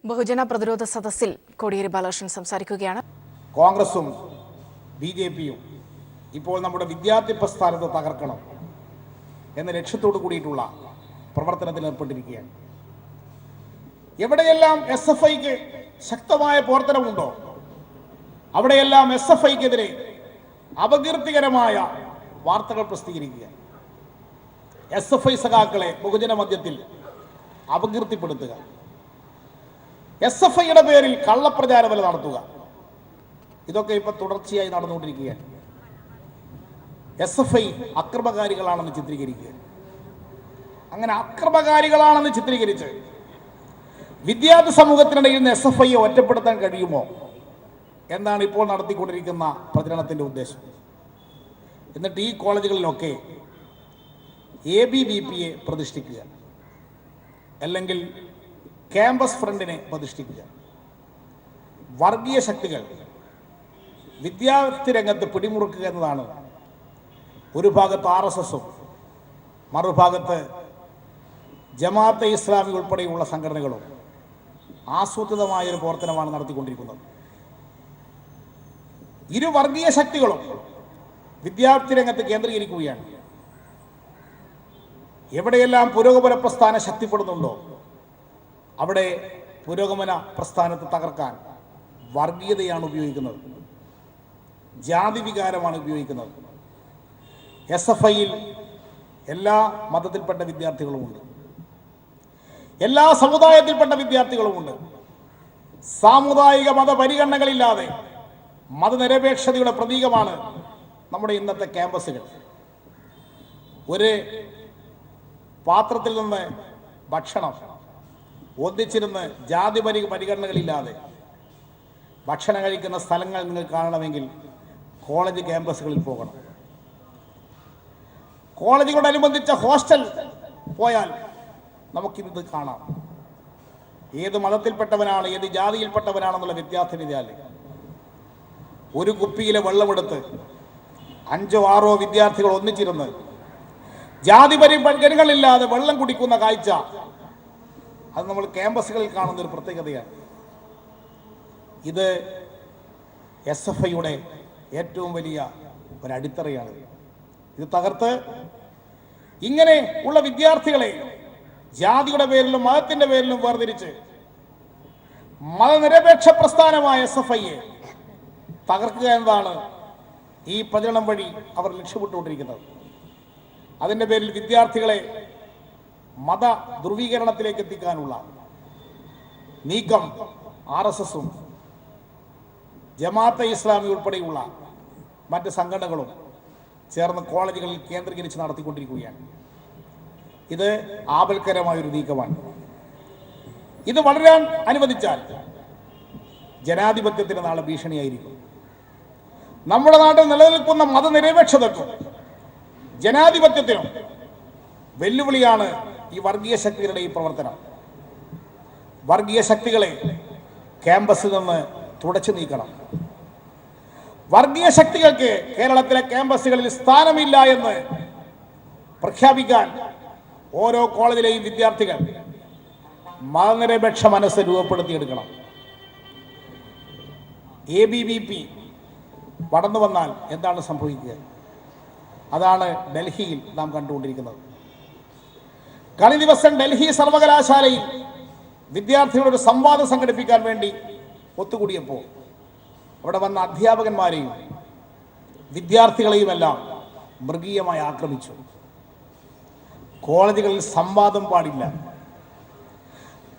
ബഹുജന പ്രതിരോധ സദസ്സിൽ കോടിയേരി ബാലകൃഷ്ണൻ സംസാരിക്കുകയാണ്. കോൺഗ്രസും ബിജെപിയും ഇപ്പോൾ നമ്മുടെ വിദ്യാർത്ഥി പ്രസ്ഥാനത്തെ തകർക്കണം എന്ന ലക്ഷ്യത്തോടു കൂടിയിട്ടുള്ള പ്രവർത്തനത്തിൽ ഏർപ്പെട്ടിരിക്കുകയാണ്. എവിടെയെല്ലാം SFIക്ക് ശക്തമായ പ്രവർത്തനമുണ്ടോ അവിടെയെല്ലാം SFIക്കെതിരെ അപകീർത്തികരമായ വാർത്തകൾ പ്രസിദ്ധീകരിക്കുക, SFI സഖാക്കളെ ബഹുജന മധ്യത്തിൽ അപകീർത്തിപ്പെടുത്തുക, SFIയുടെ പേരിൽ കള്ളപ്രചാരം നടത്തുക, ഇതൊക്കെ ഇപ്പൊ തുടർച്ചയായി നടന്നുകൊണ്ടിരിക്കുകയാണ്. SFI അക്രമകാരികളാണെന്ന് ചിത്രീകരിക്കുക. അങ്ങനെ അക്രമകാരികളാണെന്ന് ചിത്രീകരിച്ച് വിദ്യാർത്ഥി സമൂഹത്തിനിടയിൽ നിന്ന് SFIയെ ഒറ്റപ്പെടുത്താൻ കഴിയുമോ എന്നാണ് ഇപ്പോൾ നടത്തിക്കൊണ്ടിരിക്കുന്ന പ്രചരണത്തിന്റെ ഉദ്ദേശം. എന്നിട്ട് ഈ കോളേജുകളിലൊക്കെ ABVPയെ പ്രതിഷ്ഠിക്കുക, അല്ലെങ്കിൽ ക്യാമ്പസ് ഫ്രണ്ടിനെ പ്രതിഷ്ഠിക്കുക. വർഗീയ ശക്തികൾ വിദ്യാർത്ഥി രംഗത്ത് പിടിമുറുക്കുക എന്നതാണ് ഒരു ഭാഗത്ത് RSSഉം മറുഭാഗത്ത് ജമാഅത്തെ ഇസ്ലാമി ഉൾപ്പെടെയുള്ള സംഘടനകളും ആസൂത്രിതമായൊരു പ്രവർത്തനമാണ് നടത്തിക്കൊണ്ടിരിക്കുന്നത്. ഇരു വർഗീയ ശക്തികളും വിദ്യാർത്ഥി രംഗത്ത് കേന്ദ്രീകരിക്കുകയാണ്. എവിടെയെല്ലാം പുരോഗമന പ്രസ്ഥാനം ശക്തിപ്പെടുന്നുണ്ടോ അവിടെ പുരോഗമന പ്രസ്ഥാനത്തെ തകർക്കാൻ വർഗീയതയാണ് ഉപയോഗിക്കുന്നത്, ജാതി വികാരമാണ് ഉപയോഗിക്കുന്നത്. SFIയിൽ എല്ലാ മതത്തിൽപ്പെട്ട വിദ്യാർത്ഥികളുമുണ്ട്, എല്ലാ സമുദായത്തിൽപ്പെട്ട വിദ്യാർത്ഥികളുമുണ്ട്. സാമുദായിക മതപരിഗണനകളില്ലാതെ മതനിരപേക്ഷതയുടെ പ്രതീകമാണ് നമ്മുടെ ഇന്നത്തെ ക്യാമ്പസുകൾ. ഒരു പാത്രത്തിൽ നിന്ന് ഭക്ഷണം ഒന്നിച്ചിരുന്ന് ജാതി പരിഗണനകളില്ലാതെ ഭക്ഷണം കഴിക്കുന്ന സ്ഥലങ്ങൾ നിങ്ങൾ കാണണമെങ്കിൽ കോളേജ് ക്യാമ്പസുകളിൽ പോകണം. കോളേജുകളോടനുബന്ധിച്ച ഹോസ്റ്റൽ പോയാൽ നമുക്കിത് കാണാം. ഏത് മതത്തിൽപ്പെട്ടവനാണ്, ഏത് ജാതിയിൽപ്പെട്ടവനാണെന്നുള്ള വ്യത്യാസമില്ലാതെ ഒരു കുപ്പിയിലെ വെള്ളമെടുത്ത് 5-6 വിദ്യാർത്ഥികൾ ഒന്നിച്ചിരുന്ന് ജാതി പരിഗണനകളില്ലാതെ വെള്ളം കുടിക്കുന്ന കാഴ്ച അത് നമ്മൾ ക്യാമ്പസുകളിൽ കാണുന്ന ഒരു പ്രത്യേകതയാണ്. ഇത് SFIയുടെ ഏറ്റവും വലിയ ഒരു അടിത്തറയാണ്. ഇത് തകർത്ത് ഇങ്ങനെ ഉള്ള വിദ്യാർത്ഥികളെ ജാതിയുടെ പേരിലും മതത്തിന്റെ പേരിലും വേർതിരിച്ച് മതനിരപേക്ഷ പ്രസ്ഥാനമായ SFIയെ തകർക്കുക എന്നതാണ് ഈ പ്രചരണം വഴി അവർ ലക്ഷ്യമിട്ടുകൊണ്ടിരിക്കുന്നത്. അതിൻ്റെ പേരിൽ വിദ്യാർത്ഥികളെ മത ധ്രുവീകരണത്തിലേക്ക് എത്തിക്കാനുള്ള നീക്കം RSSഉം ജമാഅത്തെ ഇസ്ലാമി ഉൾപ്പെടെയുള്ള മറ്റ് സംഘടനകളും ചേർന്ന് കോളേജുകളിൽ കേന്ദ്രീകരിച്ച് നടത്തിക്കൊണ്ടിരിക്കുകയാണ്. ഇത് ആപൽക്കരമായൊരു നീക്കമാണ്. ഇത് വളരാൻ അനുവദിച്ചാൽ ജനാധിപത്യത്തിന് നാളെ ഭീഷണിയായിരിക്കും. നമ്മുടെ നാട്ടിൽ നിലനിൽക്കുന്ന മതനിരപേക്ഷതയ്ക്കും ജനാധിപത്യത്തിനും വെല്ലുവിളിയാണ് ഈ വർഗീയ ശക്തികളുടെ ഈ പ്രവർത്തനം. വർഗീയ ശക്തികളെ ക്യാമ്പസിൽ നിന്ന് തുടച്ചു നീക്കണം. വർഗീയ ശക്തികൾക്ക് കേരളത്തിലെ ക്യാമ്പസുകളിൽ സ്ഥാനമില്ല എന്ന് പ്രഖ്യാപിക്കാൻ ഓരോ കോളേജിലെയും വിദ്യാർത്ഥികൾ മതനിരപേക്ഷ മനസ്സ് രൂപപ്പെടുത്തിയെടുക്കണം. ABVP വളർന്നു വന്നാൽ എന്താണ് സംഭവിക്കുക? അതാണ് ഡൽഹിയിൽ നാം കണ്ടുകൊണ്ടിരിക്കുന്നത്. കഴിഞ്ഞ ദിവസം ഡൽഹി സർവകലാശാലയിൽ വിദ്യാർത്ഥികളോട് സംവാദം സംഘടിപ്പിക്കാൻ വേണ്ടി ഒത്തുകൂടിയപ്പോൾ അവിടെ വന്ന അധ്യാപകന്മാരെയും വിദ്യാർത്ഥികളെയും എല്ലാം മൃഗീയമായി ആക്രമിച്ചു. കോളേജുകളിൽ സംവാദം പാടില്ല,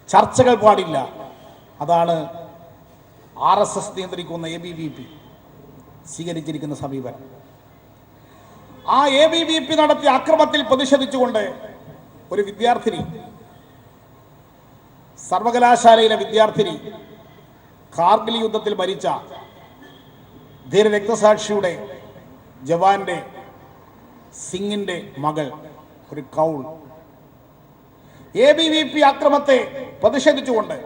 ചർച്ചകൾ പാടില്ല. അതാണ് RSS നിയന്ത്രിക്കുന്ന ABVP സ്വീകരിച്ചിരിക്കുന്ന സമീപനം. ആ ABVP നടത്തിയ അക്രമത്തിൽ പ്രതിഷേധിച്ചുകൊണ്ട് ഒരു വിദ്യാർത്ഥിനി, സർവകലാശാലയിലെ വിദ്യാർത്ഥിനി, കാർഗിൽ യുദ്ധത്തിൽ മരിച്ച ധീര രക്തസാക്ഷിയുടെ ജവാന്റെ സിംഗിന്റെ മകൾ ഒരു കൗൾ ABVP അക്രമത്തെ പ്രതിഷേധിച്ചുകൊണ്ട്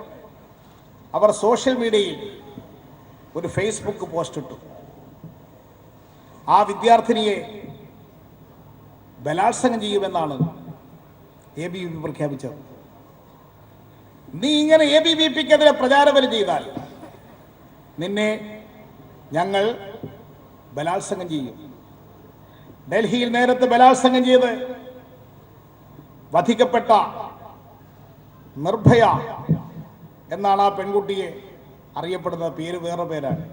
അവർ സോഷ്യൽ മീഡിയയിൽ ഒരു ഫേസ്ബുക്ക് പോസ്റ്റ് ഇട്ടു. ആ വിദ്യാർത്ഥിനിയെ ബലാത്സംഗം ചെയ്യുമെന്നാണ് ABVP പ്രഖ്യാപിച്ചത്. നീ ഇങ്ങനെ ABVPക്കെതിരെ പ്രചാരബലം ചെയ്താൽ നിന്നെ ഞങ്ങൾ ബലാത്സംഗം ചെയ്യും. ഡൽഹിയിൽ നേരത്തെ ബലാത്സംഗം ചെയ്ത് വധിക്കപ്പെട്ട നിർഭയ എന്നാണ് ആ പെൺകുട്ടിയെ അറിയപ്പെടുന്നത്. പേര് വേറെ പേരാണ്.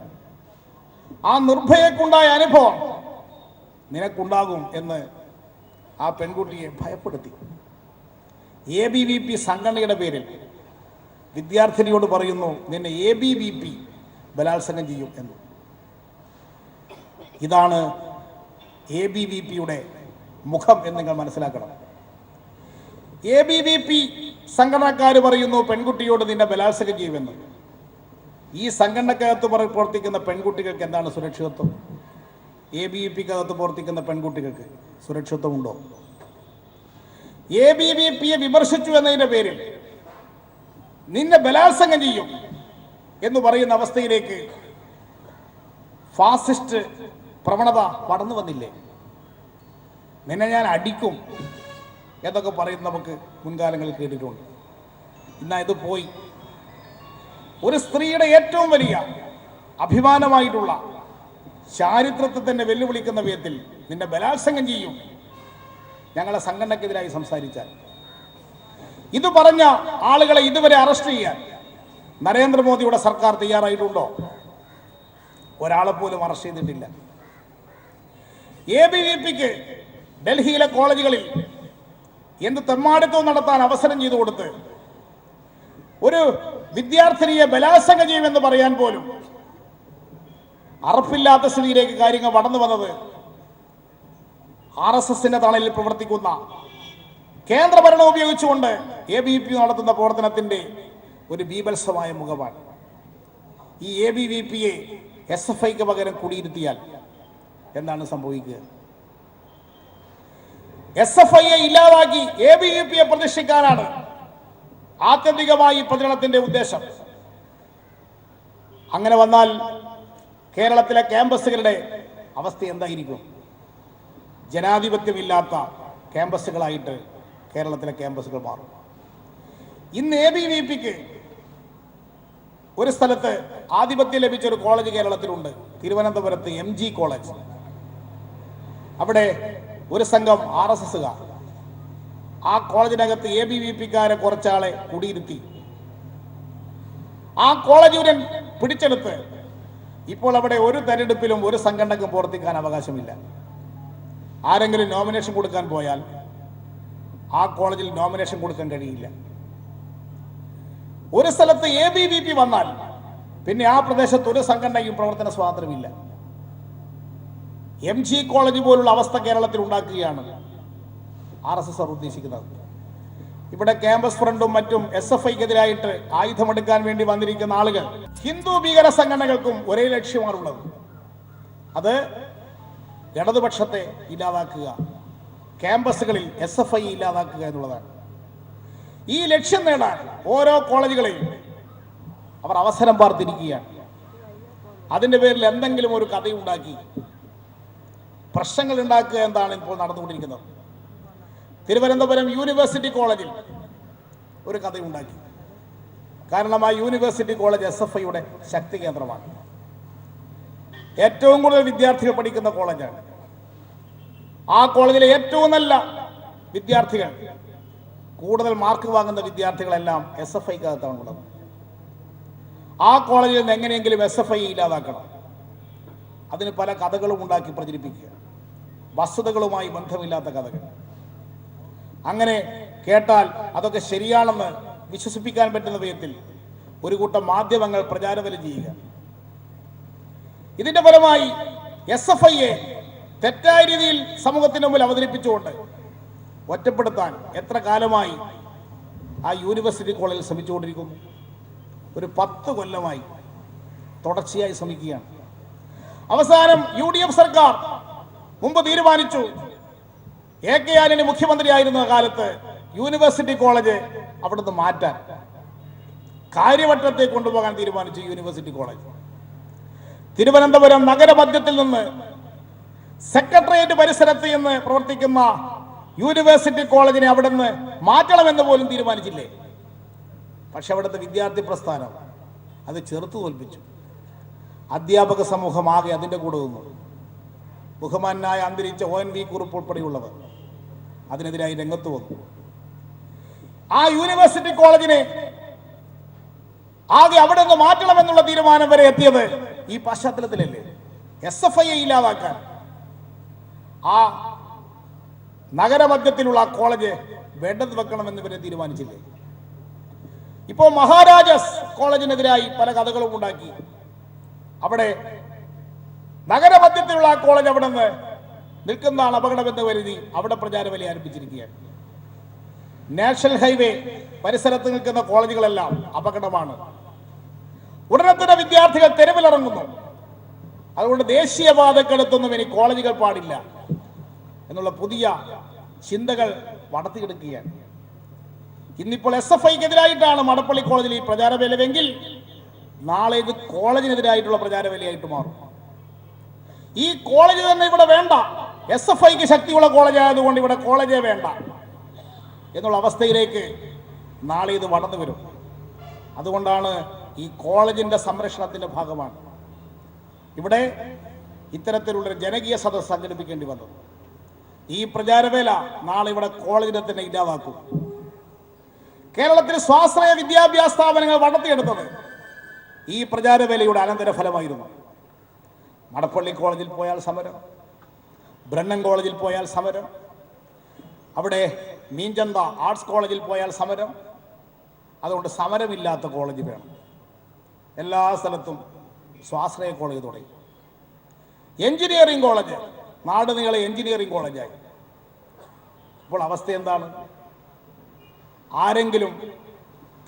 ആ നിർഭയക്കുണ്ടായ അനുഭവം നിനക്കുണ്ടാകും എന്ന് ആ പെൺകുട്ടിയെ ഭയപ്പെടുത്തി. ABVP സംഘടനയുടെ പേരിൽ വിദ്യാർത്ഥിനിയോട് പറയുന്നു, നിന്നെ ABVP ബലാത്സംഗം ചെയ്യും എന്ന്. ഇതാണ് ABVPയുടെ മുഖം എന്ന് നിങ്ങൾ മനസ്സിലാക്കണം. ABVP സംഘടനക്കാർ പറയുന്നു പെൺകുട്ടിയോട് നിന്നെ ബലാത്സംഗം ചെയ്യുമെന്ന്. ഈ സംഘടനക്കകത്ത് പ്രവർത്തിക്കുന്ന പെൺകുട്ടികൾക്ക് എന്താണ് സുരക്ഷിതത്വം? ABVPക്കകത്ത് പ്രവർത്തിക്കുന്ന പെൺകുട്ടികൾക്ക് സുരക്ഷിതത്വമുണ്ടോ? ABVPയെ വിമർശിച്ചു എന്നതിന്റെ പേരിൽ നിന്നെ ബലാത്സംഗം ചെയ്യും എന്ന് പറയുന്ന അവസ്ഥയിലേക്ക് ഫാസിസ്റ്റ് പ്രവണത കടന്നു വന്നില്ലേ? നിന്നെ ഞാൻ അടിക്കും എന്നൊക്കെ പറയുന്ന നമുക്ക് മുൻകാലങ്ങളിൽ കേട്ടിട്ടുണ്ട്. ഇന്നാ ഇത് പോയി. ഒരു സ്ത്രീയുടെ ഏറ്റവും വലിയ അഭിമാനമായിട്ടുള്ള ചാരിത്രത്തെ തന്നെ വെല്ലുവിളിക്കുന്ന വിധത്തിൽ നിന്നെ ബലാത്സംഗം ചെയ്യും ഞങ്ങളെ സംഘടനക്കെതിരായി സംസാരിച്ചാൽ. ഇത് പറഞ്ഞ ആളുകളെ ഇതുവരെ അറസ്റ്റ് ചെയ്യാൻ നരേന്ദ്രമോദിയുടെ സർക്കാർ തയ്യാറായിട്ടുണ്ടോ? ഒരാളെ പോലും അറസ്റ്റ് ചെയ്തിട്ടില്ല. ABVPക്ക് ഡൽഹിയിലെ കോളേജുകളിൽ എന്ത് തെമ്മാടിത്തവും നടത്താൻ അവസരം ചെയ്തു കൊടുത്ത് ഒരു വിദ്യാർത്ഥിനിയെ ബലാത്സംഗം ചെയ്യുമെന്ന് പറയാൻ പോലും അറപ്പില്ലാത്ത സ്ഥിതിയിലേക്ക് കാര്യങ്ങൾ കടന്നു വന്നത് RSSന്റെ തണലിൽ പ്രവർത്തിക്കുന്ന കേന്ദ്രഭരണം ഉപയോഗിച്ചുകൊണ്ട് ABVP നടത്തുന്ന പ്രവർത്തനത്തിന്റെ ഒരു ബീഭത്സമായ മുഖമാണ്. ഈ ABVPയെ SFIക്ക് പകരം കുടിയിരുത്തിയാൽ എന്താണ് സംഭവിക്കുക? SFIയെ ഇല്ലാതാക്കി ABVPയെ പ്രതിഷ്ഠിക്കാനാണ് ആത്യന്തികമായി പ്രചരണത്തിന്റെ ഉദ്ദേശം. അങ്ങനെ വന്നാൽ കേരളത്തിലെ ക്യാമ്പസുകളുടെ അവസ്ഥ എന്തായിരിക്കും? ജനാധിപത്യമില്ലാത്ത ക്യാമ്പസുകളായിട്ട് കേരളത്തിലെ ക്യാമ്പസുകൾ മാറും. ഇന്ന് ABVPക്ക് ഒരു സ്ഥലത്ത് ആധിപത്യം ലഭിച്ച ഒരു കോളേജ് കേരളത്തിലുണ്ട്, തിരുവനന്തപുരത്ത് MG കോളേജ്. അവിടെ ഒരു സംഘം RSSകാർ ആ കോളേജിനകത്ത് ABVPക്കാരെ കുറച്ചാളെ കുടിയിരുത്തി ആ കോളേജ് യൂണിയൻ പിടിച്ചെടുത്ത് ഇപ്പോൾ അവിടെ ഒരു തെരഞ്ഞെടുപ്പിലും ഒരു സംഘടനക്കും പ്രവർത്തിക്കാൻ അവകാശമില്ല. ആരെങ്കിലും നോമിനേഷൻ കൊടുക്കാൻ പോയാൽ ആ കോളേജിൽ നോമിനേഷൻ കൊടുക്കാൻ കഴിയില്ല. ഒരു സ്ഥലത്ത് ABVP വന്നാൽ പിന്നെ ആ പ്രദേശത്ത് ഒരു സംഘടനയും പ്രവർത്തന സ്വാതന്ത്ര്യമില്ല. MG കോളേജ് പോലുള്ള അവസ്ഥ കേരളത്തിൽ ഉണ്ടാക്കുകയാണ് RSS ഉദ്ദേശിക്കുന്നത്. ഇവിടെ ക്യാമ്പസ് ഫ്രണ്ടും മറ്റും SFIക്കെതിരായിട്ട് ആയുധമെടുക്കാൻ വേണ്ടി വന്നിരിക്കുന്ന ആളുകൾ ഹിന്ദു ഭീകര സംഘടനകൾക്കും ഒരേ ലക്ഷ്യമാണുള്ളത്. അത് ഇടതുപക്ഷത്തെ ഇല്ലാതാക്കുക, ക്യാമ്പസുകളിൽ SFI ഇല്ലാതാക്കുക എന്നുള്ളതാണ്. ഈ ലക്ഷ്യം നേടാൻ ഓരോ കോളേജുകളെയും അവർ അവസരം പാർത്തിരിക്കുകയാണ്. അതിൻ്റെ പേരിൽ എന്തെങ്കിലും ഒരു കഥയുണ്ടാക്കി പ്രശ്നങ്ങൾ ഉണ്ടാക്കുക എന്താണ് ഇപ്പോൾ നടന്നുകൊണ്ടിരിക്കുന്നത്. തിരുവനന്തപുരം യൂണിവേഴ്സിറ്റി കോളേജിൽ ഒരു കഥയുണ്ടാക്കി. കാരണം ആ യൂണിവേഴ്സിറ്റി കോളേജ് SFIയുടെ ശക്തി കേന്ദ്രമാണ്. ഏറ്റവും കൂടുതൽ വിദ്യാർത്ഥികൾ പഠിക്കുന്ന കോളേജാണ്. ആ കോളേജിലെ ഏറ്റവും നല്ല വിദ്യാർത്ഥികൾ, കൂടുതൽ മാർക്ക് വാങ്ങുന്ന വിദ്യാർത്ഥികളെല്ലാം SFIക്കകത്താണുള്ളത്. ആ കോളേജിൽ നിന്ന് എങ്ങനെയെങ്കിലും SFI ഇല്ലാതാക്കണം. അതിന് പല കഥകളും ഉണ്ടാക്കി പ്രചരിപ്പിക്കുക, വസ്തുതകളുമായി ബന്ധമില്ലാത്ത കഥകൾ. അങ്ങനെ കേട്ടാൽ അതൊക്കെ ശരിയാണെന്ന് വിശ്വസിപ്പിക്കാൻ പറ്റുന്ന വിധത്തിൽ ഒരു കൂട്ടം മാധ്യമങ്ങൾ പ്രചാരബലം ചെയ്യുക. ഇതിന്റെ ഫലമായി SFIയെ തെറ്റായ രീതിയിൽ സമൂഹത്തിന് മുമ്പിൽ അവതരിപ്പിച്ചുകൊണ്ട് ഒറ്റപ്പെടുത്താൻ എത്ര കാലമായി ആ യൂണിവേഴ്സിറ്റി കോളേജിൽ ശ്രമിച്ചുകൊണ്ടിരിക്കുന്നു? ഒരു 10 കൊല്ലമായി തുടർച്ചയായി ശ്രമിക്കുകയാണ്. അവസാനം UDF സർക്കാർ മുമ്പ് തീരുമാനിച്ചു, AK ആന്റണി മുഖ്യമന്ത്രിയായിരുന്ന കാലത്ത് യൂണിവേഴ്സിറ്റി കോളേജ് അവിടുന്ന് മാറ്റാൻ, കാര്യവട്ടത്തെ കൊണ്ടുപോകാൻ തീരുമാനിച്ചു. യൂണിവേഴ്സിറ്റി കോളേജ് തിരുവനന്തപുരം നഗരമധ്യത്തിൽ നിന്ന് സെക്രട്ടേറിയറ്റ് പരിസരത്ത് നിന്ന് പ്രവർത്തിക്കുന്ന യൂണിവേഴ്സിറ്റി കോളേജിനെ അവിടെ നിന്ന് മാറ്റണമെന്ന് പോലും തീരുമാനിച്ചില്ലേ? പക്ഷെ അവിടുത്തെ വിദ്യാർത്ഥി പ്രസ്ഥാനം അത് ചെറുത്തു തോൽപ്പിച്ചു. അധ്യാപക സമൂഹം ആകെ അതിൻ്റെ കൂടെ നിന്നു. ബഹുമാനായ അന്തരിച്ച ONV കുറുപ്പ് ഉൾപ്പെടെയുള്ളവർ അതിനെതിരായി രംഗത്ത് വന്നു. ആ യൂണിവേഴ്സിറ്റി കോളേജിനെ ആകെ അവിടെ നിന്ന് മാറ്റണമെന്നുള്ള തീരുമാനം വരെ എത്തിയത് ഈ പശ്ചാത്തലത്തിലല്ലേ? SFI ഇല്ലാതാക്കാൻ ആ നഗരമധ്യത്തിലുള്ള ആ കോളേജ് വേണ്ടത് വെക്കണമെന്ന് ഇവരെ തീരുമാനിച്ചില്ലേ? ഇപ്പോൾ മഹാരാജാസ് കോളേജിനെതിരായി പല കഥകളും ഉണ്ടാക്കി. അവിടെ നഗരമധ്യത്തിലുള്ള ആ കോളേജ് അവിടെ നിന്ന് നിൽക്കുന്നതാണ് അപകടമെന്ന് കരുതി അവിടെ പ്രചാരവലി ആരംഭിച്ചിരിക്കുകയാണ്. നാഷണൽ ഹൈവേ പരിസരത്ത് നിൽക്കുന്ന കോളേജുകളെല്ലാം അപകടമാണ്. ഉടനെ തന്നെ വിദ്യാർത്ഥികൾ തെരുവിലിറങ്ങുന്നു. അതുകൊണ്ട് ദേശീയപാതക്കടുത്തൊന്നും ഇനി കോളേജുകൾ പാടില്ല എന്നുള്ള പുതിയ ചിന്തകൾ വളർത്തിയെടുക്കുകയാണ്. ഇന്നിപ്പോൾ SFIക്കെതിരായിട്ടാണ് മടപ്പള്ളി കോളേജിൽ ഈ പ്രചാരവേലയെങ്കിൽ നാളെ ഇത് കോളേജിനെതിരായിട്ടുള്ള പ്രചാരവേലയായിട്ട് മാറും. ഈ കോളേജ് തന്നെ ഇവിടെ വേണ്ട, SFIക്ക് ശക്തിയുള്ള കോളേജ് ആയതുകൊണ്ട് ഇവിടെ കോളേജേ വേണ്ട എന്നുള്ള അവസ്ഥയിലേക്ക് നാളെ ഇത് വളർന്നു വരും. അതുകൊണ്ടാണ് ഈ കോളേജിന്റെ സംരക്ഷണത്തിന്റെ ഭാഗമാണ് ഇവിടെ ഇത്തരത്തിലുള്ള ജനകീയ സദസ്സ് സംഘടിപ്പിക്കേണ്ടി വന്നത്. ഈ പ്രചാരവേല നാളെ ഇവിടെ കോളേജിനെ തന്നെ ഇല്ലാതാക്കും. കേരളത്തിൽ സ്വാശ്രയ വിദ്യാഭ്യാസ സ്ഥാപനങ്ങൾ വളർത്തിയെടുത്തത് ഈ പ്രചാരവേലയുടെ അനന്തരഫലമായിരുന്നു. മടപ്പള്ളി കോളേജിൽ പോയാൽ സമരം, ബ്രണ്ണൻ കോളേജിൽ പോയാൽ സമരം, അവിടെ മീഞ്ചന്ത ആർട്സ് കോളേജിൽ പോയാൽ സമരം. അതുകൊണ്ട് സമരമില്ലാത്ത കോളേജ് വേണം. എല്ലാ സ്ഥലത്തും സ്വാശ്രയ കോളേജ് തുടങ്ങി. എഞ്ചിനീയറിംഗ് കോളേജ് നാട് നീളെ എഞ്ചിനീയറിംഗ് കോളേജായി. ഇപ്പോൾ അവസ്ഥ എന്താണ്? ആരെങ്കിലും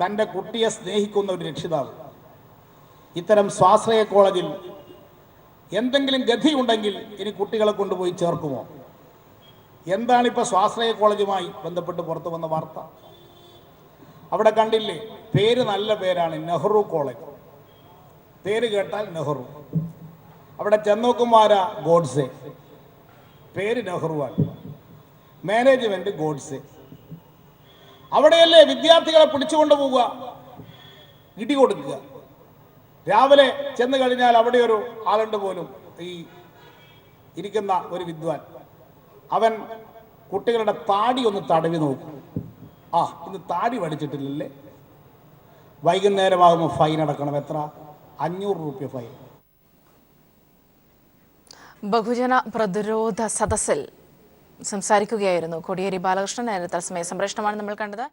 തൻ്റെ കുട്ടിയെ സ്നേഹിക്കുന്ന ഒരു രക്ഷിതാവ് ഇത്തരം സ്വാശ്രയ കോളേജിൽ എന്തെങ്കിലും ഗതിയുണ്ടെങ്കിൽ ഇനി കുട്ടികളെ കൊണ്ടുപോയി ചേർക്കുമോ? എന്താണിപ്പോൾ സ്വാശ്രയ കോളേജുമായി ബന്ധപ്പെട്ട് പുറത്തു വന്ന വാർത്ത? അവിടെ കണ്ടില്ലേ, പേര് നല്ല പേരാണ്, നെഹ്റു കോളേജ്. പേര് കേട്ടാൽ നെഹ്റു. അവിടെ ചെന്നോക്കുമാര ഗോഡ്സെ, പേര് നെഹ്റുവാണ്, മാനേജ്മെന്റ് ഗോഡ്സെ. അവിടെയല്ലേ വിദ്യാർത്ഥികളെ പിടിച്ചുകൊണ്ടു പോവുക, ഇടി കൊടുക്കുക. രാവിലെ ചെന്ന് കഴിഞ്ഞാൽ അവിടെ ഒരു ആളുണ്ട് പോലും, ഈ ഇരിക്കുന്ന ഒരു വിദ്വാൻ, അവൻ കുട്ടികളുടെ താടി ഒന്ന് തടവി നോക്കും. ആ, ഇന്ന് താടി പഠിച്ചിട്ടില്ലല്ലേ? വൈകുന്നേരമാകുമ്പോൾ ഫൈൻ അടക്കണം. എത്ര? 500 രൂപ ഫൈൻ. ബഹുജന പ്രതിരോധ സദസ്സിൽ സംസാരിക്കുകയായിരുന്നു കോടിയേരി ബാലകൃഷ്ണൻ. തത്സമയ സംപ്രേഷണമാണ് നമ്മൾ കണ്ടത്.